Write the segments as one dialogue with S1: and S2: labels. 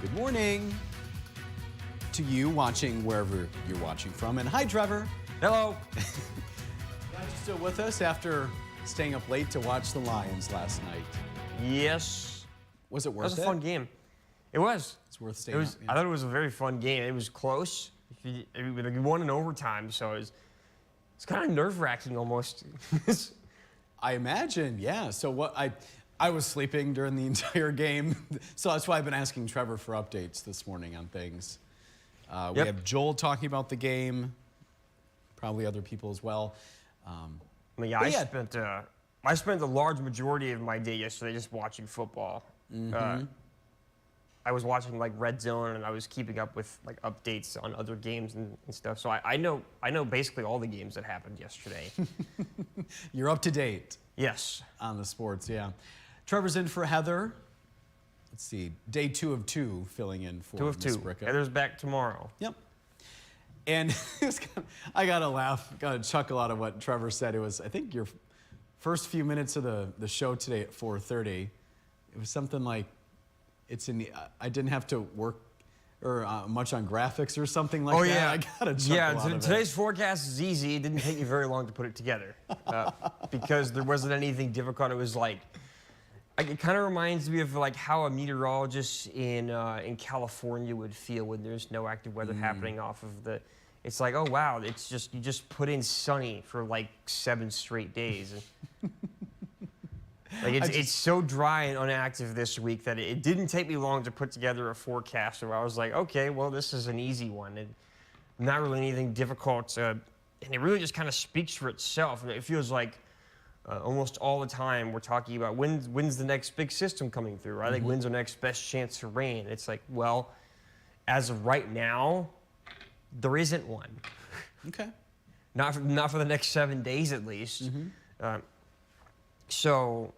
S1: Good morning to you watching wherever you're watching from. And hi, Trevor.
S2: Hello.
S1: Glad you're still with us after staying up late to watch the Lions last night.
S2: Yes.
S1: Was it worth it?
S2: It was a fun game. It was.
S1: It's worth staying up.
S2: I thought it was a very fun game. It was close. We won in overtime, so it's kind of nerve-wracking almost.
S1: I imagine, yeah. So what I was sleeping during the entire game, so that's why I've been asking Trevor for updates this morning on things. We have Joel talking about the game, probably other people as well.
S2: I spent a large majority of my day yesterday just watching football. I was watching like Red Zone, and I was keeping up with like updates on other games and stuff. So I know basically all the games that happened yesterday.
S1: You're up to date.
S2: Yes.
S1: On the sports, yeah. Trevor's in for Heather. Let's see, day 2 of 2 filling in for
S2: 2 of 2.
S1: Brickett.
S2: Heather's back tomorrow.
S1: Yep. And I got to laugh, got to chuckle out of what Trevor said. It was, I think, your first few minutes of the show today at 4:30. It was something like, I didn't have to work or much on graphics or something like that.
S2: Yeah.
S1: I got to chuckle out of it.
S2: Today's forecast is easy. It didn't take me very long to put it together because there wasn't anything difficult. It was like, it kind of reminds me of like how a meteorologist in California would feel when there's no active weather happening off of the. It's like, oh wow, it's just you just put in sunny for like 7 straight days. Like it's so dry and inactive this week that it didn't take me long to put together a forecast where I was like, okay, well this is an easy one and not really anything difficult, and it really just kind of speaks for itself. It feels like. Almost all the time we're talking about when's the next big system coming through, right? Like when's our next best chance for rain? It's like, well, as of right now, there isn't one.
S1: Okay.
S2: Not for the next 7 days at least. So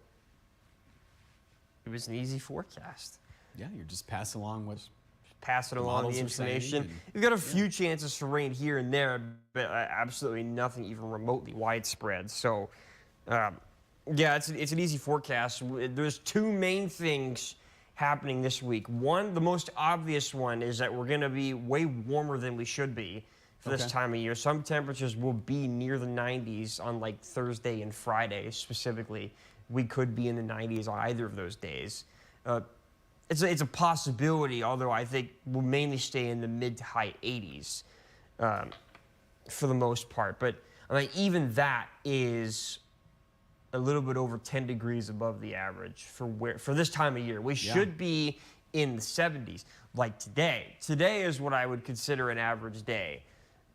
S2: it was an easy forecast.
S1: Yeah, you're just passing along what.
S2: Passing along the information. We've got a few chances for rain here and there, but absolutely nothing even remotely widespread. So. Yeah, it's an easy forecast. There's 2 main things happening this week. One, the most obvious one, is that we're going to be way warmer than we should be for this time of year. Some temperatures will be near the 90s on like Thursday and Friday specifically. We could be in the 90s on either of those days. It's a possibility, although I think we'll mainly stay in the mid to high 80s for the most part. But I mean, even that is a little bit over 10 degrees above the average for this time of year. We should be in the 70s, like today. Today is what I would consider an average day,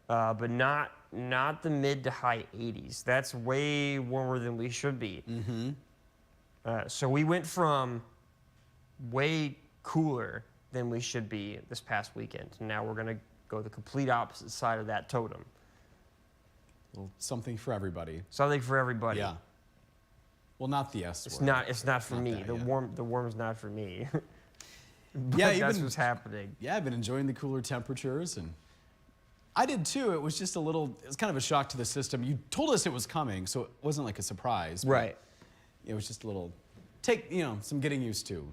S2: but not the mid to high 80s. That's way warmer than we should be. So we went from way cooler than we should be this past weekend. Now we're going to go the complete opposite side of that totem.
S1: Well, something for everybody.
S2: Something for everybody.
S1: Yeah. Well, not the S word.
S2: It's not for me. The warm's not for me.
S1: Yeah,
S2: that's what's happening.
S1: Yeah, I've been enjoying the cooler temperatures, and I did too. It was just it was kind of a shock to the system. You told us it was coming, so it wasn't like a surprise.
S2: Right.
S1: It was just a little some getting used to.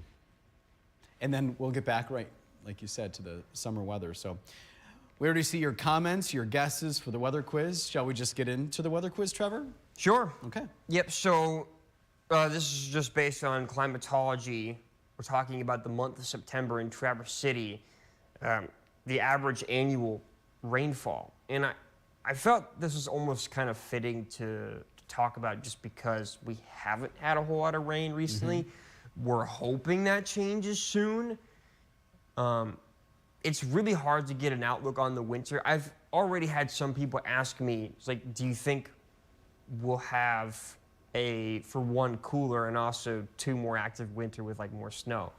S1: And then we'll get back, right, like you said, to the summer weather. So we already see your comments, your guesses for the weather quiz. Shall we just get into the weather quiz, Trevor?
S2: Sure.
S1: Okay.
S2: Yep, so this is just based on climatology. We're talking about the month of September in Traverse City, the average annual rainfall. And I felt this was almost kind of fitting to talk about just because we haven't had a whole lot of rain recently. We're hoping that changes soon. It's really hard to get an outlook on the winter. I've already had some people ask me, it's like, do you think we'll have for one, cooler and also 2 more active winter with like more snow?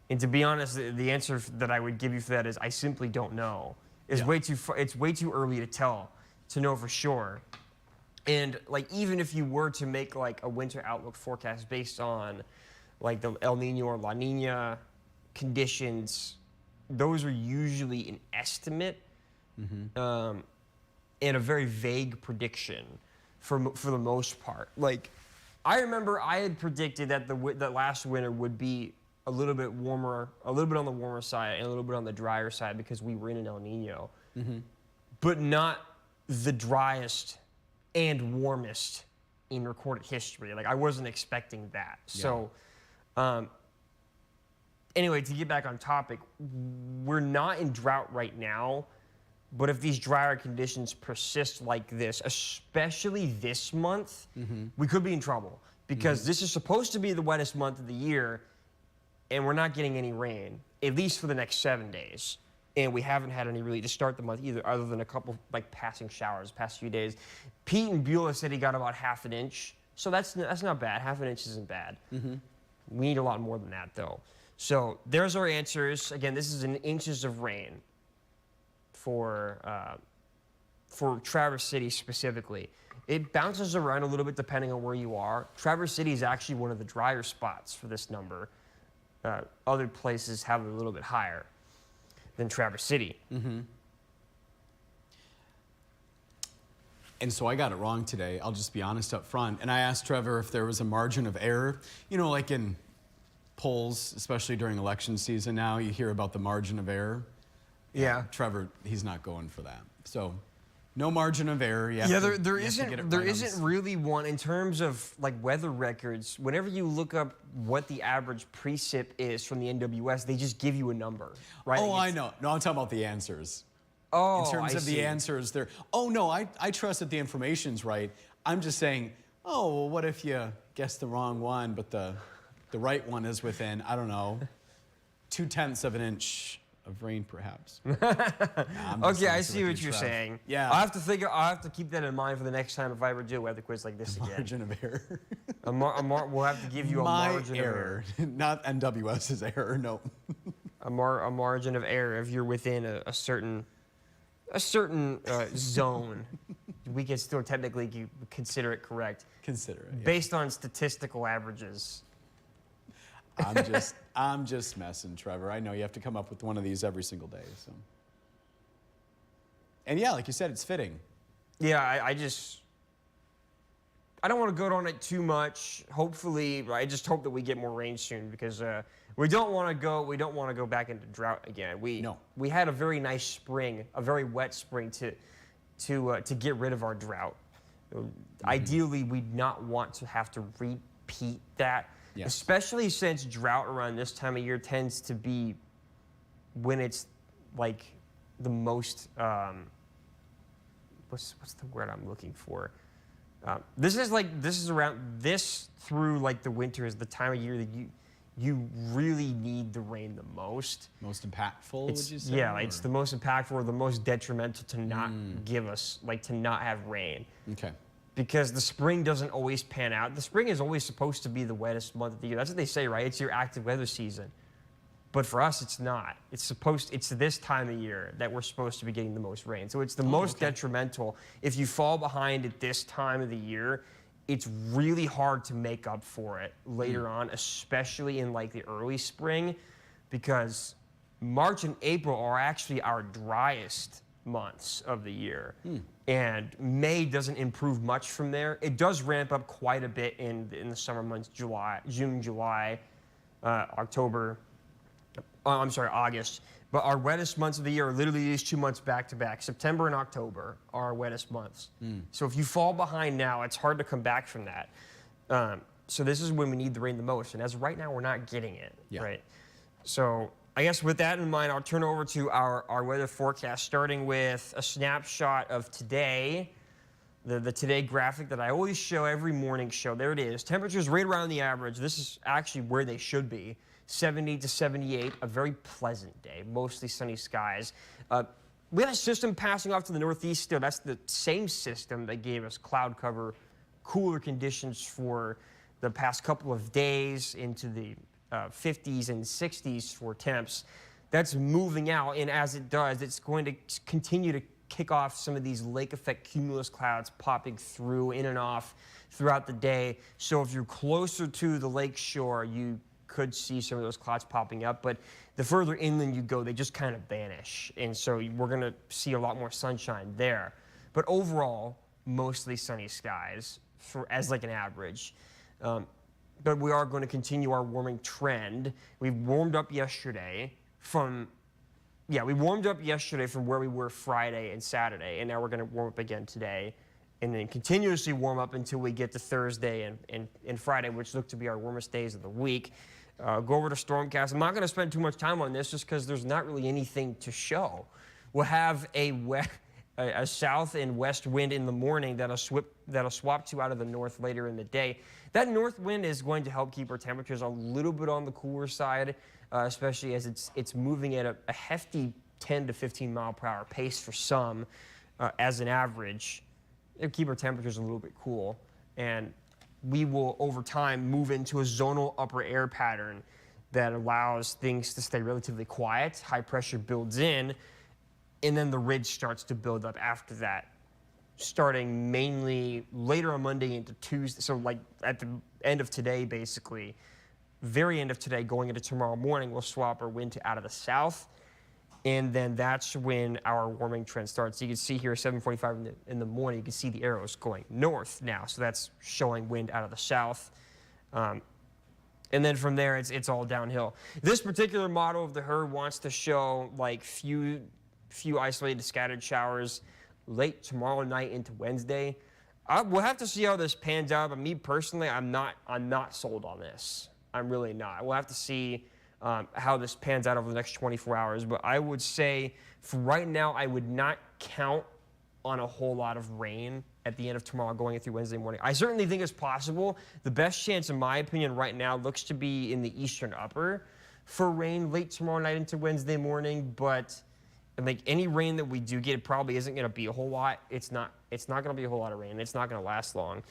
S2: And to be honest, the answer that I would give you for that is I simply don't know. It's way too early to tell, to know for sure. And like even if you were to make like a winter outlook forecast based on like the El Nino or La Nina conditions, those are usually an estimate and a very vague prediction for the most part. Like I remember I had predicted that that last winter would be a little bit warmer, a little bit on the warmer side and a little bit on the drier side because we were in an El Nino, but not the driest and warmest in recorded history. Like I wasn't expecting that. So anyway, to get back on topic, we're not in drought right now, but if these drier conditions persist like this, especially this month, we could be in trouble because this is supposed to be the wettest month of the year and we're not getting any rain, at least for the next 7 days. And we haven't had any really to start the month either, other than a couple like passing showers the past few days. Pete in Beulah said he got about half an inch. So that's not bad. Half an inch isn't bad. We need a lot more than that though. So there's our answers. Again, this is in inches of rain for Traverse City specifically. It bounces around a little bit depending on where you are. Traverse City is actually one of the drier spots for this number. Other places have it a little bit higher than Traverse City.
S1: And so I got it wrong today. I'll just be honest up front. And I asked Trevor if there was a margin of error. You know, like in polls, especially during election season now, you hear about the margin of error.
S2: Yeah.
S1: Trevor, he's not going for that. So no margin of error.
S2: There isn't really one in terms of like weather records. Whenever you look up what the average precip is from the NWS, they just give you a number, right?
S1: Oh, I know. No, I'm talking about the answers.
S2: Oh,
S1: in terms
S2: I
S1: of
S2: see.
S1: the answers, there. Oh no, I trust that the information's right. I'm just saying, oh, well, what if you guessed the wrong one, but the right one is within, I don't know, 0.2 of an inch of rain, perhaps.
S2: Okay, I see what you're saying.
S1: Yeah.
S2: I'll have to keep that in mind for the next time if I ever do a weather quiz like this again.
S1: Margin of error.
S2: We'll have to give you a margin of error.
S1: Not NWS's error. No.
S2: A margin of error if you're within a certain zone. We can still technically consider it correct.
S1: Consider it. Yeah.
S2: Based on statistical averages.
S1: I'm just messing, Trevor. I know you have to come up with one of these every single day. So. And yeah, like you said, it's fitting.
S2: Yeah, I don't want to go on it too much. Hopefully, I just hope that we get more rain soon because we don't want to go back into drought again. We had a very nice spring, a very wet spring to get rid of our drought. Ideally, we'd not want to have to repeat that. Yes. Especially since drought around this time of year tends to be when it's like the most, what's the word I'm looking for? This is through like the winter is the time of year that you really need the rain the most.
S1: Most impactful, would you say?
S2: Yeah, it's the most impactful or the most detrimental to not give us, like to not have rain.
S1: Okay.
S2: Because the spring doesn't always pan out. The spring is always supposed to be the wettest month of the year. That's what they say, right? It's your active weather season. But for us, it's not. It's this time of year that we're supposed to be getting the most rain. So it's the most detrimental. If you fall behind at this time of the year, it's really hard to make up for it later on, especially in like the early spring, because March and April are actually our driest months of the year. And May doesn't improve much from there. It does ramp up quite a bit in the summer months, June, July, October. August. But our wettest months of the year are literally these 2 months back to back. September and October are our wettest months. So if you fall behind now, it's hard to come back from that. So this is when we need the rain the most. And as of right now, we're not getting it, right? So I guess with that in mind, I'll turn over to our weather forecast, starting with a snapshot of today, the today graphic that I always show every morning show. There it is. Temperatures right around the average. This is actually where they should be. 70 to 78, a very pleasant day, mostly sunny skies. We had a system passing off to the northeast still. That's the same system that gave us cloud cover, cooler conditions for the past couple of days into the 50s and 60s for temps. That's moving out, and as it does, it's going to continue to kick off some of these lake effect cumulus clouds popping through, in and off throughout the day. So if you're closer to the lake shore, you could see some of those clouds popping up, but the further inland you go, they just kind of vanish. And so we're gonna see a lot more sunshine there. But overall, mostly sunny skies as like an average. but we are going to continue our warming trend. We warmed up yesterday from where we were Friday and Saturday, and now we're going to warm up again today, and then continuously warm up until we get to Thursday and Friday, which look to be our warmest days of the week. Go over to Stormcast. I'm not going to spend too much time on this just because there's not really anything to show. We'll have a south and west wind in the morning that'll swap to out of the north later in the day. That north wind is going to help keep our temperatures a little bit on the cooler side, especially as it's moving at a hefty 10 to 15 mile per hour pace for some as an average. It'll keep our temperatures a little bit cool, and we will over time move into a zonal upper air pattern that allows things to stay relatively quiet. High pressure builds in, and then the ridge starts to build up after that, starting mainly later on Monday into Tuesday. So like at the end of today, basically, very end of today, going into tomorrow morning, we'll swap our wind to out of the south. And then that's when our warming trend starts. You can see here, 7:45 in the morning, you can see the arrows going north now. So that's showing wind out of the south. And then from there, it's all downhill. This particular model of the HRRR wants to show like few isolated scattered showers late tomorrow night into Wednesday. We'll have to see how this pans out. But me personally, I'm not sold on this. I'm really not. We'll have to see how this pans out over the next 24 hours. But I would say for right now, I would not count on a whole lot of rain at the end of tomorrow going through Wednesday morning. I certainly think it's possible. The best chance, in my opinion, right now looks to be in the eastern upper for rain late tomorrow night into Wednesday morning. But like any rain that we do get, it probably isn't going to be a whole lot. It's not going to be a whole lot of rain. It's not going to last long.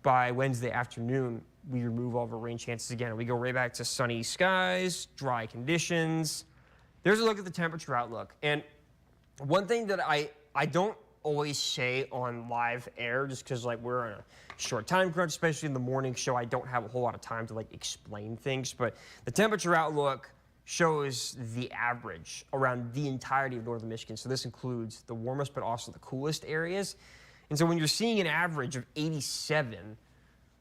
S2: By Wednesday afternoon, we remove all of our rain chances again. We go right back to sunny skies, dry conditions. There's a look at the temperature outlook. And one thing that I don't always say on live air, just because like we're on a short time crunch, especially in the morning show, I don't have a whole lot of time to like explain things. But the temperature outlook shows the average around the entirety of northern Michigan. So this includes the warmest but also the coolest areas. And so when you're seeing an average of 87,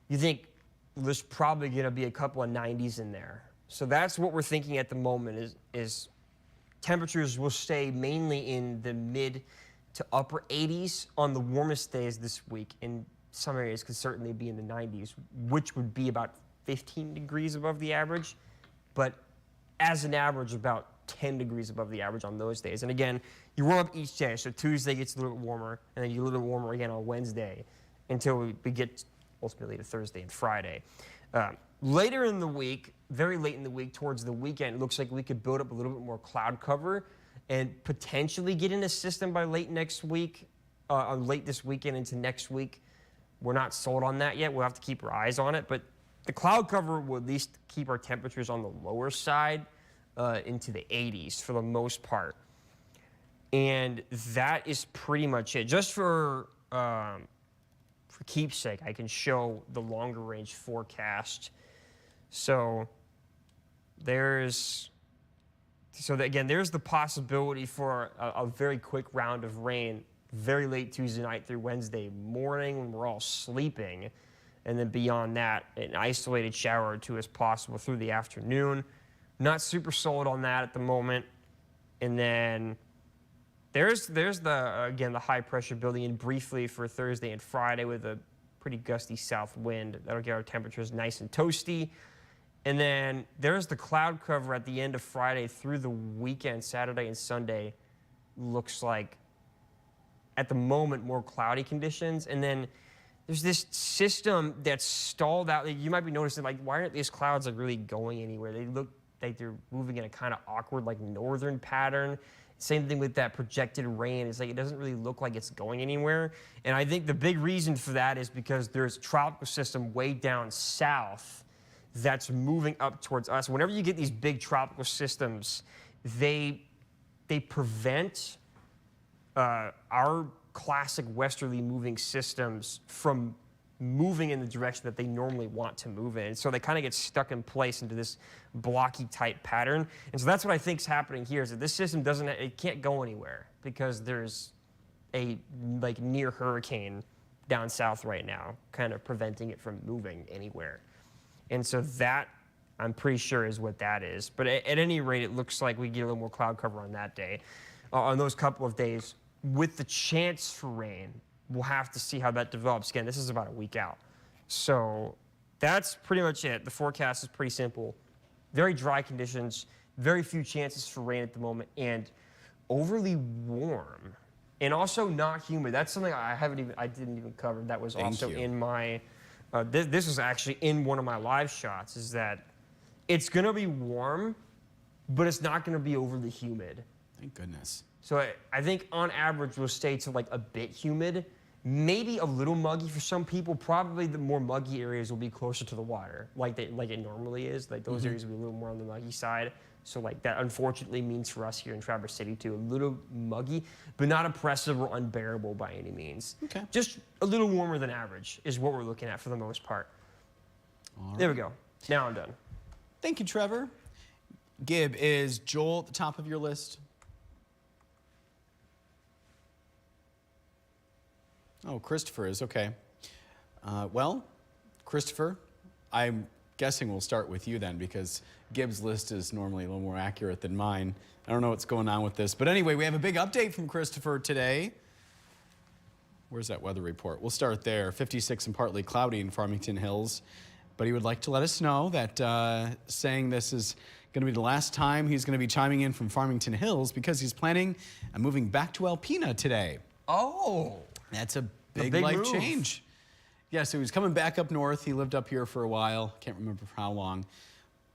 S2: you think there's probably going to be a couple of 90s in there. So that's what we're thinking at the moment is temperatures will stay mainly in the mid to upper 80s on the warmest days this week. In some areas could certainly be in the 90s, which would be about 15 degrees above the average. But as an average, about 10 degrees above the average on those days. And again, you warm up each day. So Tuesday gets a little bit warmer, and then you get a little bit warmer again on Wednesday until we get ultimately to Thursday and Friday. Later in the week, very late in the week, towards the weekend, it looks like we could build up a little bit more cloud cover and potentially get in a system by late next week, late this weekend into next week. We're not sold on that yet. We'll have to keep our eyes on it. But the cloud cover will at least keep our temperatures on the lower side into the 80s for the most part. And that is pretty much it. Just for keepsake, I can show the longer range forecast. So there's the possibility for a very quick round of rain very late Tuesday night through Wednesday morning when we're all sleeping. And then beyond that, an isolated shower or two is possible through the afternoon. Not super sold on that at the moment. And then there's the high pressure building in briefly for Thursday and Friday with a pretty gusty south wind. That'll get our temperatures nice and toasty. And then there's the cloud cover at the end of Friday through the weekend, Saturday and Sunday. Looks like, at the moment, more cloudy conditions. And then there's this system that's stalled out. You might be noticing, like, why aren't these clouds like really going anywhere? They look like they're moving in a kind of awkward, like, northern pattern. Same thing with that projected rain. It's like it doesn't really look like it's going anywhere. And I think the big reason for that is because there's a tropical system way down south that's moving up towards us. Whenever you get these big tropical systems, they prevent our classic westerly moving systems from moving in the direction that they normally want to move in. So they kind of get stuck in place into this blocky type pattern. And so that's what I think is happening here, is that this system it can't go anywhere because there's a like near hurricane down south right now, kind of preventing it from moving anywhere. And so that, I'm pretty sure, is what that is. But at any rate, it looks like we get a little more cloud cover on that day. On those couple of days, with the chance for rain, we'll have to see how that develops. Again, this is about a week out. So that's pretty much it. The forecast is pretty simple. Very dry conditions, very few chances for rain at the moment, and overly warm. And also not humid. That's something I didn't even cover. That was also in my, this was actually in one of my live shots, is that it's gonna be warm, but it's not gonna be overly humid.
S1: Thank goodness.
S2: So I think on average we'll stay to like a bit humid, maybe a little muggy for some people. Probably the more muggy areas will be closer to the water, like it normally is. Like those areas will be a little more on the muggy side. So like that unfortunately means for us here in Traverse City too, a little muggy, but not oppressive or unbearable by any means.
S1: Okay.
S2: Just a little warmer than average is what we're looking at for the most part. All right. There we go. Now I'm done.
S1: Thank you, Trevor. Gib, is Joel at the top of your list? Oh, Christopher is, okay. Well, Christopher, I'm guessing we'll start with you then, because Gib's list is normally a little more accurate than mine. I don't know what's going on with this. But anyway, we have a big update from Christopher today. Where's that weather report? We'll start there. 56 and partly cloudy in Farmington Hills. But he would like to let us know that saying this is going to be the last time he's going to be chiming in from Farmington Hills because he's planning on moving back to Alpena today.
S2: Oh.
S1: That's a big life change. Yeah, so he's coming back up north. He lived up here for a while. Can't remember for how long.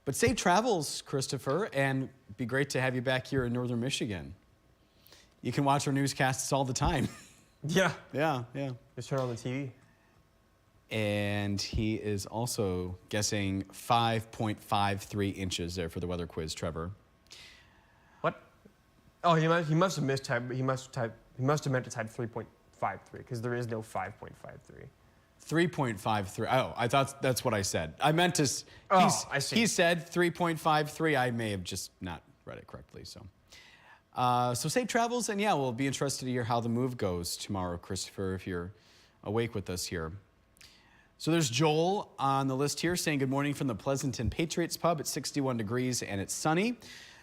S1: But safe travels, Christopher, and it'd be great to have you back here in northern Michigan. You can watch our newscasts all the time.
S2: Yeah.
S1: Yeah.
S2: Just turn on the TV.
S1: And he is also guessing 5.53 inches there for the weather quiz, Trevor.
S2: What? Oh, he must have mistyped. He must have meant to type 3.53 because there is no 5.53.
S1: 3.53. Oh, I thought that's what I said. I meant to.
S2: I see.
S1: He said 3.53. I may have just not read it correctly. So safe travels, and yeah, we'll be interested to hear how the move goes tomorrow, Christopher, if you're awake with us here. So there's Joel on the list here saying good morning from the Pleasanton Patriots Pub. It's 61 degrees and it's sunny.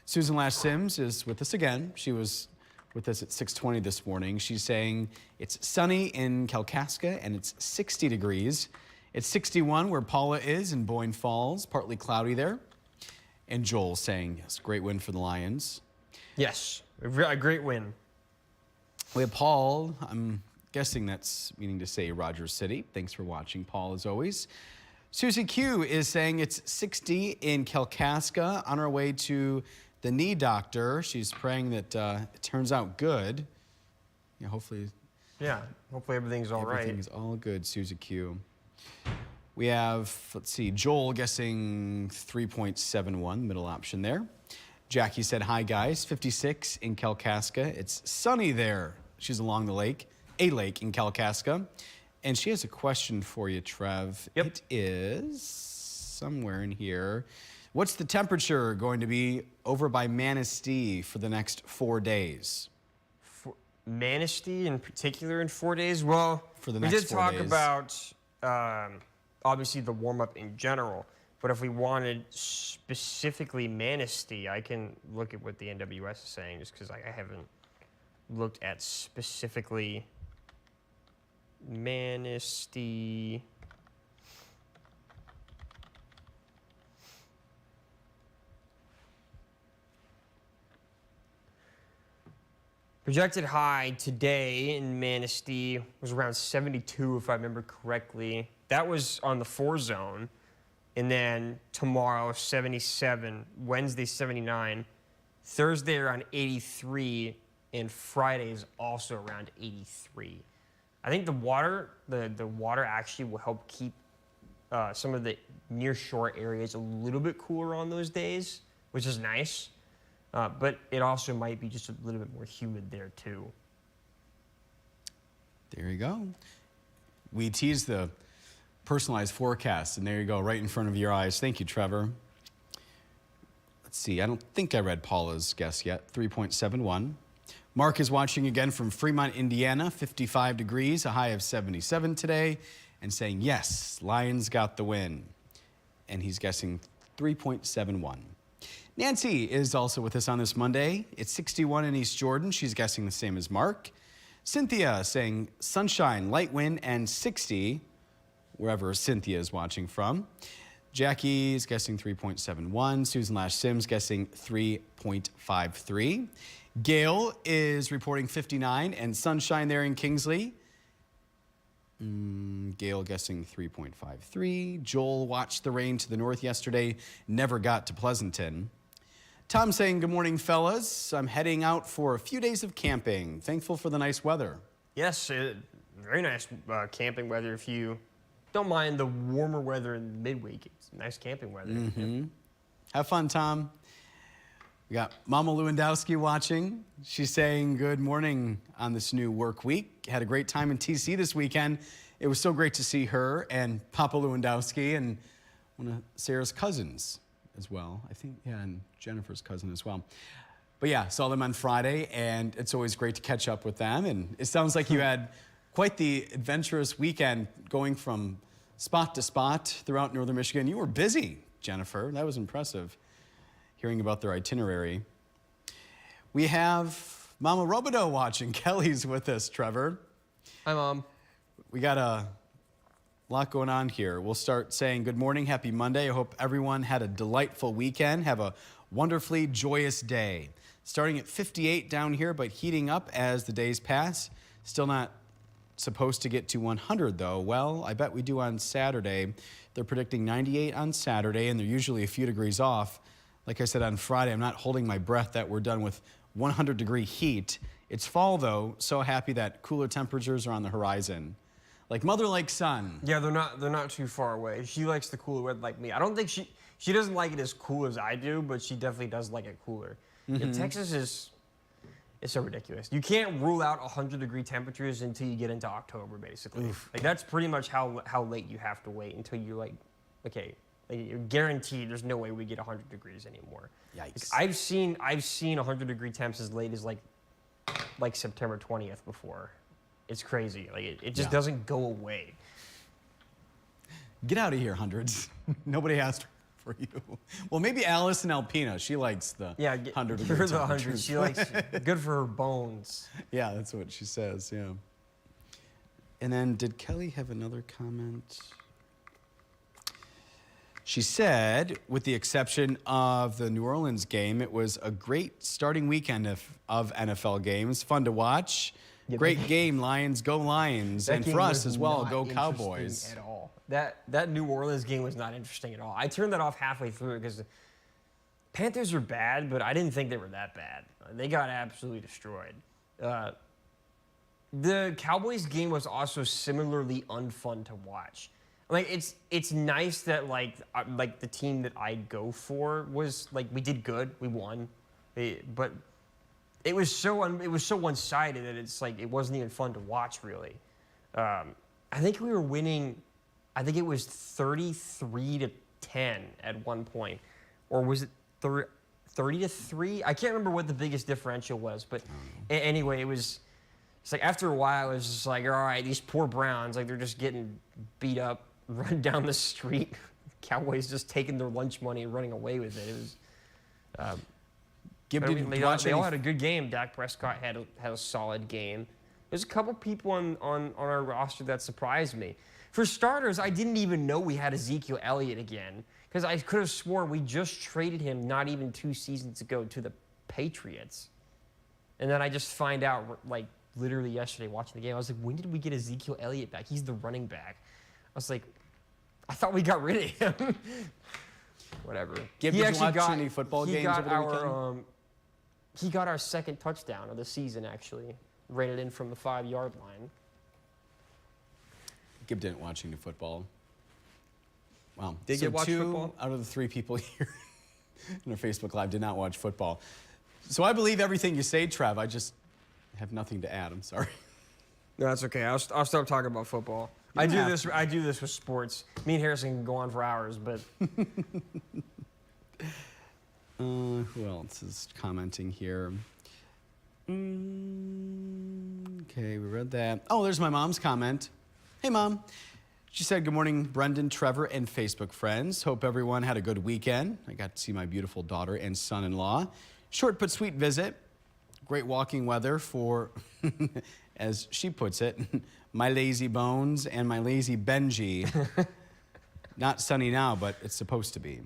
S1: Susan Lash Sims is with us again. She was with us at 6:20 this morning. She's saying it's sunny in Kalkaska and it's 60 degrees. It's 61 where Paula is in Boyne Falls, partly cloudy there. And Joel saying, yes, great win for the Lions.
S2: Yes, a great win.
S1: We have Paul, I'm guessing that's meaning to say Rogers City. Thanks for watching, Paul, as always. Susie Q is saying it's 60 in Kalkaska on her way to the knee doctor. She's praying that it turns out good. Yeah, hopefully
S2: everything's all right.
S1: Everything's all good, Susie Q. We have, let's see, Joel guessing 3.71, middle option there. Jackie said, hi guys, 56 in Kalkaska. It's sunny there. She's along the lake, a lake in Kalkaska. And she has a question for you, Trev.
S2: Yep.
S1: It is somewhere in here. What's the temperature going to be over by Manistee for the next 4 days?
S2: For Manistee in particular in 4 days? Well,
S1: for the next 4 days.
S2: We did talk about, obviously, the warm-up in general. But if we wanted specifically Manistee, I can look at what the NWS is saying just because I haven't looked at specifically Manistee. Projected high today in Manistee was around 72, if I remember correctly. That was on the 4 zone. And then tomorrow, 77. Wednesday, 79. Thursday, around 83. And Friday is also around 83. I think the water actually will help keep some of the near shore areas a little bit cooler on those days, which is nice. But it also might be just a little bit more humid there too.
S1: There you go. We teased the personalized forecast, and there you go, right in front of your eyes. Thank you, Trevor. Let's see, I don't think I read Paula's guess yet, 3.71. Mark is watching again from Fremont, Indiana, 55 degrees, a high of 77 today, and saying, yes, Lions got the win. and he's guessing 3.71. Nancy is also with us on this Monday. It's 61 in East Jordan. She's guessing the same as Mark. Cynthia saying sunshine, light wind, and 60, wherever Cynthia is watching from. Jackie is guessing 3.71. Susan Lash Sims guessing 3.53. Gail is reporting 59 and sunshine there in Kingsley. Gail guessing 3.53. Joel watched the rain to the north yesterday, never got to Pleasanton. Tom saying, good morning, fellas. I'm heading out for a few days of camping. Thankful for the nice weather.
S2: Yes, very nice camping weather. If you don't mind the warmer weather in midweek, it's nice camping weather.
S1: Yeah. Have fun, Tom. We got Mama Lewandowski watching. She's saying good morning on this new work week. Had a great time in TC this weekend. It was so great to see her and Papa Lewandowski and one of Sarah's cousins as well. I think, yeah, and Jennifer's cousin as well. But yeah, saw them on Friday, and it's always great to catch up with them. And it sounds like you had quite the adventurous weekend going from spot to spot throughout northern Michigan. You were busy, Jennifer. That was impressive, hearing about their itinerary. We have Mama Roubadeaux watching. Kelly's with us, Trevor.
S2: Hi, Mom.
S1: We got a lot going on here. We'll start saying good morning, happy Monday. I hope everyone had a delightful weekend. Have a wonderfully joyous day. Starting at 58 down here, but heating up as the days pass. Still not supposed to get to 100 though. Well, I bet we do on Saturday. They're predicting 98 on Saturday, and they're usually a few degrees off. Like I said on Friday, I'm not holding my breath that we're done with 100-degree heat. It's fall though, so happy that cooler temperatures are on the horizon. Like mother, like son.
S2: Yeah, they're not too far away. She likes the cooler weather like me. I don't think she doesn't like it as cool as I do, but she definitely does like it cooler. Yeah, Texas it's so ridiculous. You can't rule out 100-degree temperatures until you get into October, basically.
S1: Oof.
S2: Like that's pretty much how late you have to wait until you're like, okay, like, you're guaranteed there's no way we get 100 degrees anymore.
S1: Yikes.
S2: Like, I've seen 100-degree temps as late as like September 20th before. It's crazy. Like it just doesn't go away.
S1: Get out of here, hundreds. Nobody asked for you. Well, maybe Alice and Alpina. She likes the 100-degree
S2: give her the 100.
S1: temperatures.
S2: She likes good for her bones.
S1: Yeah, that's what she says, yeah. And then did Kelly have another comment? She said, with the exception of the New Orleans game, it was a great starting weekend of NFL games. Fun to watch.
S2: Yeah,
S1: Great game, Lions. Go Lions. And for us as well, go Cowboys.
S2: At all. That New Orleans game was not interesting at all. I turned that off halfway through because Panthers are bad, but I didn't think they were that bad. They got absolutely destroyed. The Cowboys game was also similarly unfun to watch. Like it's nice that like the team that I go for was like we did good, we won, but it was so one-sided that it's like it wasn't even fun to watch really. I think we were winning. I think it was 33-10 at one point, or was it 30-3? I can't remember what the biggest differential was, but anyway, it's like after a while, it was just like, all right, these poor Browns, like they're just getting beat up, run down the street. Cowboys just taking their lunch money and running away with it. It was. They all had a good game. Dak Prescott had a solid game. There's a couple people on our roster that surprised me. For starters, I didn't even know we had Ezekiel Elliott again because I could have sworn we just traded him not even 2 seasons ago to the Patriots. And then I just find out like literally yesterday watching the game. I was like, when did we get Ezekiel Elliott back? He's the running back. I was like, I thought we got rid of him. Whatever.
S1: Did you watch any football games over the weekend?
S2: He got our second touchdown of the season, actually. Ran it in from the 5-yard line.
S1: Gib didn't watch any football. Wow.
S2: Did
S1: so
S2: you watch
S1: 2
S2: football?
S1: out of the 3 people here in our Facebook Live did not watch football. So I believe everything you say, Trev. I just have nothing to add. I'm sorry.
S2: No, that's okay. I'll stop talking about football. I do this with sports. Me and Harrison can go on for hours, but
S1: who else is commenting here? Okay, we read that. Oh, there's my mom's comment. Hey, Mom. She said, good morning, Brendan, Trevor, and Facebook friends. Hope everyone had a good weekend. I got to see my beautiful daughter and son-in-law. Short but sweet visit. Great walking weather for, as she puts it, my lazy bones and my lazy Benji. Not sunny now, but it's supposed to be.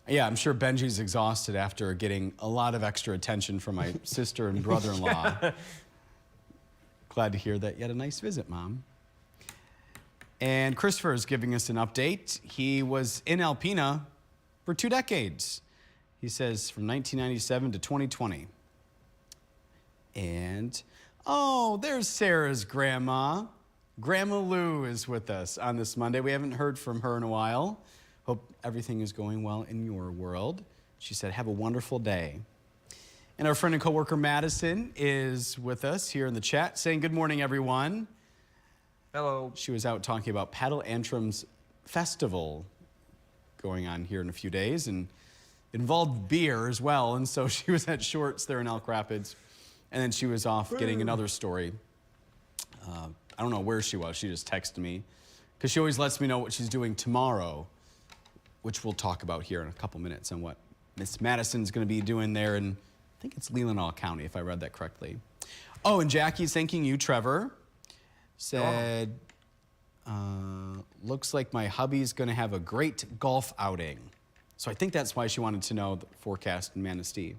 S1: Yeah, I'm sure Benji's exhausted after getting a lot of extra attention from my sister and brother-in-law. Glad to hear that you had a nice visit, Mom. And Christopher is giving us an update. He was in Alpena for 2 decades. He says from 1997 to 2020. And, oh, there's Sarah's grandma. Grandma Lou is with us on this Monday. We haven't heard from her in a while. Hope everything is going well in your world. She said, have a wonderful day. And our friend and coworker Madison is with us here in the chat saying, good morning, everyone.
S2: Hello.
S1: She was out talking about Paddle Antrum's festival going on here in a few days, and it involved beer as well. And so she was at Shorts there in Elk Rapids, and then she was off getting another story. I don't know where she was. She just texted me because she always lets me know what she's doing tomorrow, which we'll talk about here in a couple minutes on what Miss Madison's going to be doing there in, I think it's Leelanau County, if I read that correctly. Oh, and Jackie's thanking you, Trevor. Said, looks like my hubby's going to have a great golf outing. So I think that's why she wanted to know the forecast in Manistee.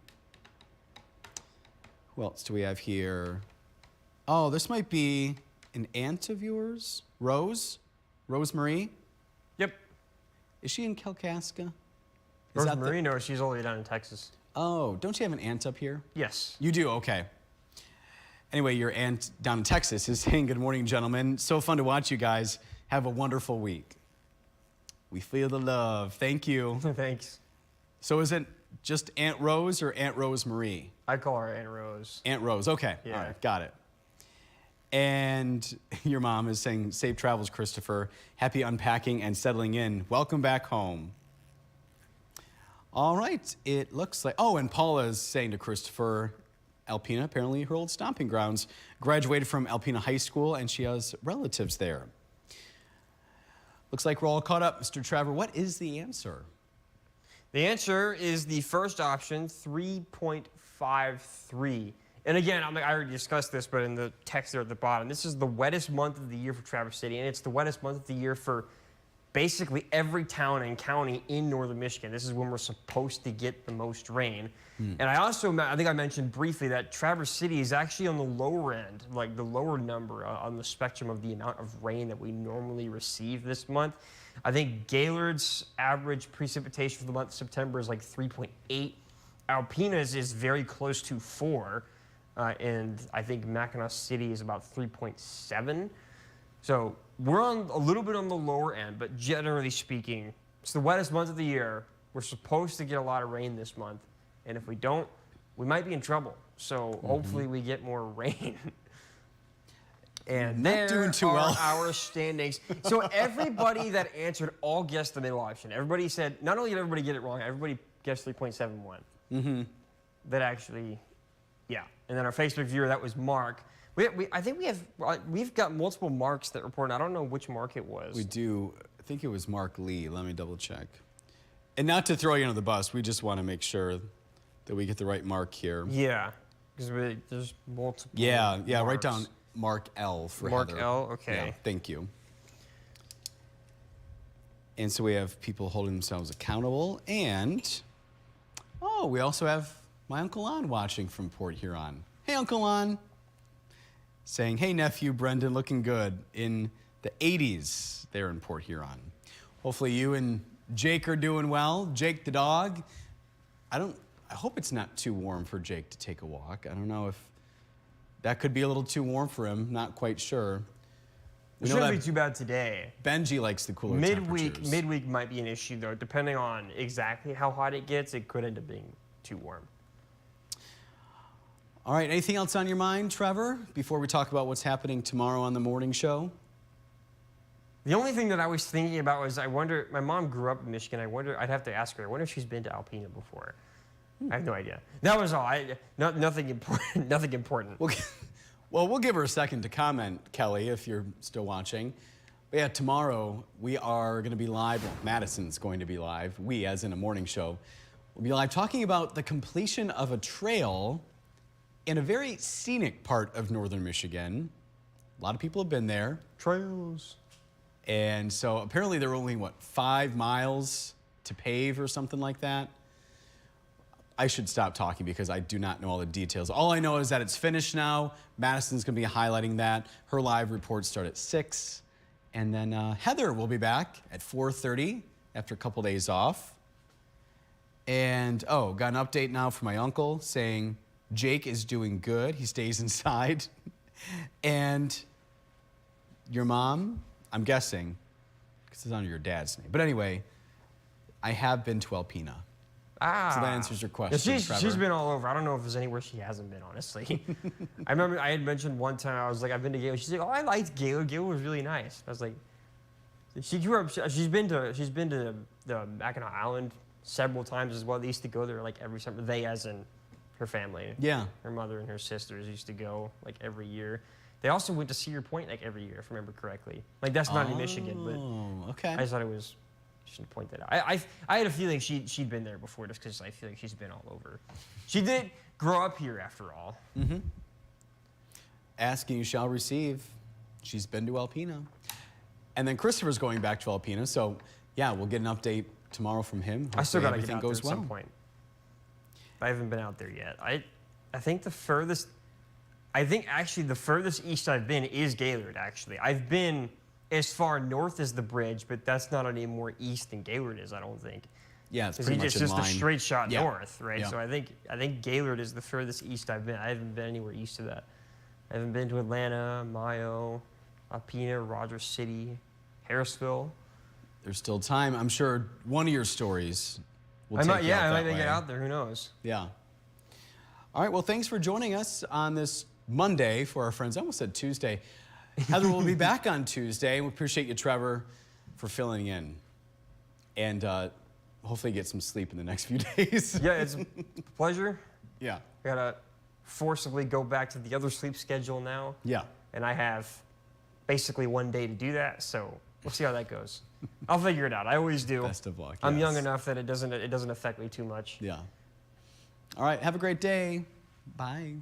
S1: Who else do we have here? Oh, this might be an aunt of yours, Rose? Rosemarie?
S2: Yep.
S1: Is she in Kalkaska?
S2: Rosemarie? No, she's all the way down in Texas.
S1: Oh, don't you have an aunt up here?
S2: Yes.
S1: You do? Okay. Anyway, your aunt down in Texas is saying, good morning, gentlemen. So fun to watch you guys. Have a wonderful week. We feel the love. Thank you.
S2: Thanks.
S1: So is it just Aunt Rose or Aunt Rosemarie?
S2: I call her Aunt Rose.
S1: Aunt Rose. Okay.
S2: Yeah.
S1: All right. Got it. And your mom is saying, safe travels, Christopher. Happy unpacking and settling in. Welcome back home. All right. It looks like, oh, and Paula is saying to Christopher, Alpena, apparently her old stomping grounds, graduated from Alpena High School, and she has relatives there. Looks like we're all caught up. Mr. Trevor, what is the answer?
S2: The answer is the first option, 3.53. And again, I already discussed this, but in the text there at the bottom, this is the wettest month of the year for Traverse City, and it's the wettest month of the year for basically every town and county in northern Michigan. This is when we're supposed to get the most rain. And I think I mentioned briefly that Traverse City is actually on the lower end, like the lower number on the spectrum of the amount of rain that we normally receive this month. I think Gaylord's average precipitation for the month of September is like 3.8. Alpena's is very close to 4. And I think Mackinac City is about 3.7. So we're on a little bit on the lower end, but generally speaking, it's the wettest month of the year. We're supposed to get a lot of rain this month. And if we don't, we might be in trouble. So hopefully we get more rain. And
S1: Not doing too well.
S2: Our standings. So everybody that answered all guessed the middle option. Everybody said, not only did everybody get it wrong, everybody guessed 3.71. That actually, yeah. And then our Facebook viewer, that was Mark. I think we've got multiple Marks that reported. I don't know which Mark it was.
S1: We do. I think it was Mark Lee. Let me double check. And not to throw you under the bus, we just want to make sure that we get the right Mark here.
S2: Yeah, because there's multiple.
S1: Yeah,
S2: Marks.
S1: write down Mark L for
S2: Mark
S1: Heather.
S2: L, okay.
S1: Yeah, thank you. And so we have people holding themselves accountable, and oh, we also have my Uncle Lon watching from Port Huron. Hey, Uncle Lon. Saying, hey, nephew Brendan, looking good in the 80s there in Port Huron. Hopefully you and Jake are doing well. Jake the dog. I hope it's not too warm for Jake to take a walk. I don't know if that could be a little too warm for him. Not quite sure.
S2: It shouldn't be too bad today.
S1: Benji likes the cooler temperatures.
S2: Midweek might be an issue, though. Depending on exactly how hot it gets, it could end up being too warm.
S1: All right, anything else on your mind, Trevor, before we talk about what's happening tomorrow on the morning show?
S2: The only thing that I was thinking about was, I wonder, my mom grew up in Michigan. I'd have to ask her, I wonder if she's been to Alpena before. I have no idea. That was all. Nothing important. Nothing important.
S1: Well, we'll give her a second to comment, Kelly, if you're still watching. But yeah, tomorrow we are going to be live. Well, Madison's going to be live. We, as in a morning show, will be live talking about the completion of a trail in a very scenic part of northern Michigan. A lot of people have been there.
S2: Trails.
S1: And so apparently there were only, 5 miles to pave or something like that. I should stop talking because I do not know all the details. All I know is that it's finished now. Madison's going to be highlighting that. Her live reports start at 6. And then Heather will be back at 4:30 after a couple days off. And, got an update now from my uncle saying Jake is doing good. He stays inside. And your mom, I'm guessing, because it's under your dad's name. But anyway, I have been to Alpena. So that answers your question,
S2: Yeah, she's been all over. I don't know if there's anywhere she hasn't been, honestly. I remember I had mentioned one time, I was like, I've been to Gaylord. She's like, oh, I liked Gaylord. Gaylord was really nice. I was like, she grew up, she's been to the Mackinac Island several times as well. They used to go there like every summer. They, as in her family.
S1: Yeah.
S2: Her mother and her sisters used to go like every year. They also went to Cedar Point like every year, if I remember correctly. Like that's not in Michigan, but
S1: okay.
S2: I just thought it was. Should point that out. I had a feeling she'd been there before just because I feel like she's been all over. She did grow up here after all.
S1: Mm-hmm. Ask and you shall receive. She's been to Alpena. And then Christopher's going back to Alpena, so yeah, we'll get an update tomorrow from him.
S2: I still gotta
S1: everything
S2: get out there
S1: goes
S2: at
S1: well.
S2: some point. I haven't been out there yet. I think the furthest east I've been is Gaylord, actually. I've been as far north as the bridge, but that's not any more east than Gaylord is, I don't think.
S1: Yeah, it's pretty much in
S2: just
S1: line.
S2: a straight shot north, right?
S1: Yeah.
S2: So I think Gaylord is the furthest east I've been. I haven't been anywhere east of that. I haven't been to Atlanta, Mayo, Alpena, Rogers City, Harrisville.
S1: There's still time. I'm sure one of your stories will take you out
S2: I
S1: that
S2: might
S1: way.
S2: get out there. Who knows?
S1: Yeah. All right, well, thanks for joining us on this Monday for our friends. I almost said Tuesday. Heather will be back on Tuesday. We appreciate you, Trevor, for filling in. And hopefully get some sleep in the next few days.
S2: Yeah, it's a pleasure.
S1: Yeah.
S2: I gotta forcibly go back to the other sleep schedule now.
S1: Yeah.
S2: And I have basically one day to do that, so we'll see how that goes. I'll figure it out. I always do.
S1: Best of luck.
S2: I'm
S1: yes.
S2: young enough that it doesn't affect me too much.
S1: Yeah. All right, have a great day. Bye.